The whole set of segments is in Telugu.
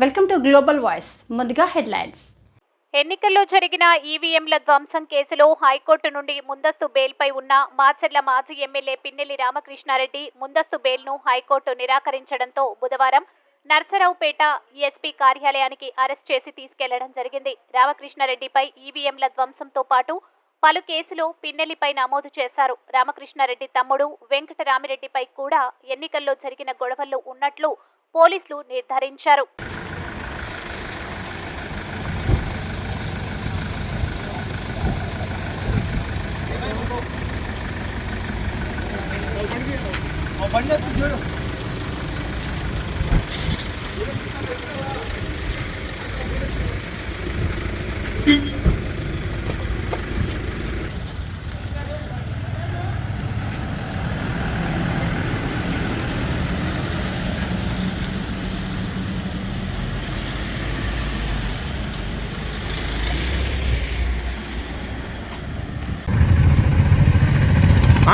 Welcome to global voice. ముందుగా హెడ్లైన్స్. ఎన్నికల్లో జరిగిన ఈవీఎంల ధ్వంసం కేసులో హైకోర్టు నుండి ముందస్తు బెయిల్పై ఉన్న మాచర్ల మాజీ ఎమ్మెల్యే పిన్నెల్లి రామకృష్ణారెడ్డి ముందస్తు బెయిల్ను హైకోర్టు నిరాకరించడంతో బుధవారం నర్సరావుపేట ఎస్పీ కార్యాలయానికి అరెస్ట్ చేసి తీసుకెళ్లడం జరిగింది. రామకృష్ణారెడ్డిపై ఈవీఎంల ధ్వంసంతో పాటు పలు కేసులు పిన్నెల్లిపై నమోదు చేశారు. రామకృష్ణారెడ్డి తమ్ముడు వెంకటరామిరెడ్డిపై కూడా ఎన్నికల్లో జరిగిన గొడవలు ఉన్నట్లు పోలీసులు నిర్ధారించారు.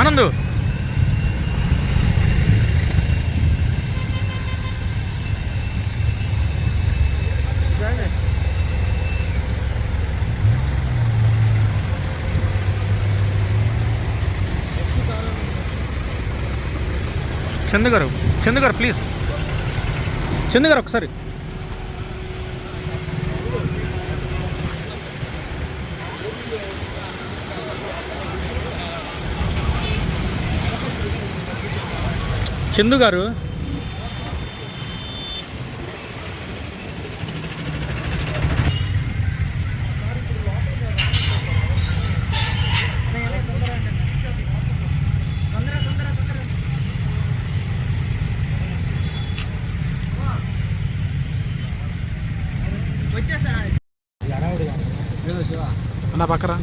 ఆనందు చందు గారు ప్లీజ్ చందు గారు ఒకసారి చందు గారు అన్న పక్కరా